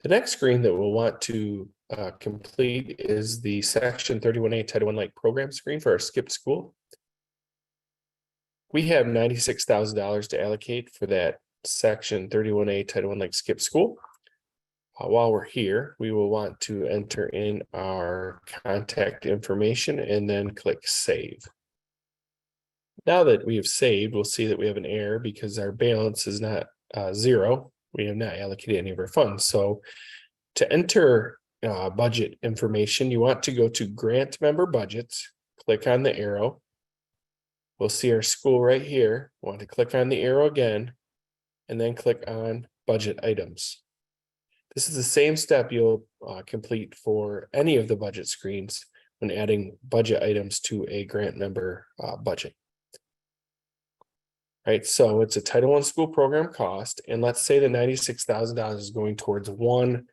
The next screen that we'll want to complete is the Section 31A Title I Like program screen for our skipped school. We have $96,000 to allocate for that Section 31A Title I Like skip school. While we're here, we will want to enter in our contact information and then click Save. Now that we have saved, we'll see that we have an error because our balance is not zero. We have not allocated any of our funds. So to enter budget information, you want to go to Grant Member Budgets, click on the arrow. We'll see our school right here. We want to click on the arrow again, and then click on Budget Items. This is the same step you'll complete for any of the budget screens when adding budget items to a grant member budget. Right, so it's a Title I school program cost, and let's say the $96,000 is going towards one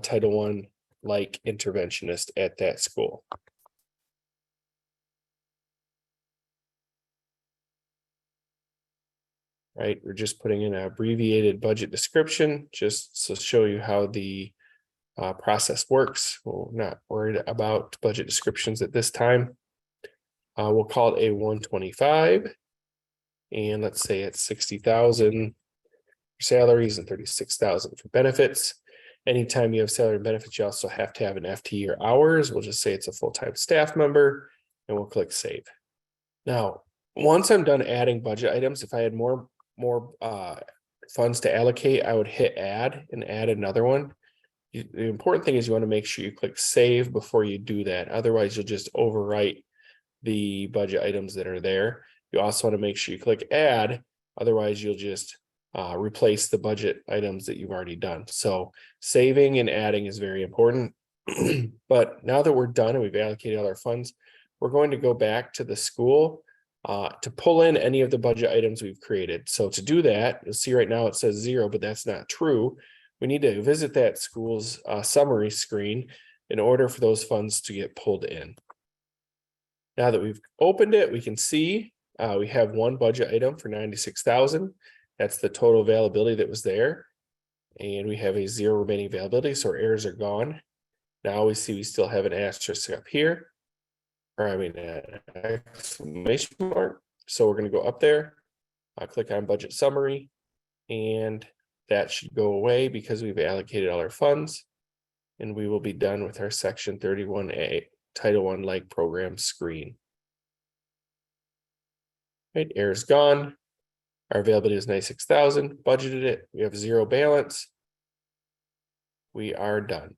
Title I like interventionist at that school. Right, we're just putting in an abbreviated budget description just to show you how the process works. We're not worried about budget descriptions at this time. We'll call it a 125, and let's say it's 60,000 for salaries and 36,000 for benefits. Anytime you have salary and benefits, you also have to have an FTE or hours. We'll just say it's a full-time staff member, and we'll click Save. Now, once I'm done adding budget items, if I had more funds to allocate, I would hit Add and add another one. The important thing is you want to make sure you click Save before you do that. Otherwise, you'll just overwrite the budget items that are there. You also want to make sure you click Add. Otherwise, you'll just replace the budget items that you've already done. So saving and adding is very important. But now that we're done and we've allocated all our funds, we're going to go back to the school to pull in any of the budget items we've created. So to do that, you'll see right now it says 0, but that's not true. We need to visit that school's summary screen in order for those funds to get pulled in. Now that we've opened it, we can see we have one budget item for 96,000. That's the total availability that was there. And we have a 0 remaining availability, so our errors are gone. Now we see we still have an asterisk up here. Or I mean an exclamation mark. So we're going to go up there, click on budget summary, and that should go away because we've allocated all our funds, and we will be done with our Section 31A Title I Like program screen. Right, error's gone. Our availability is 96,000, budgeted it. We have 0 balance. We are done.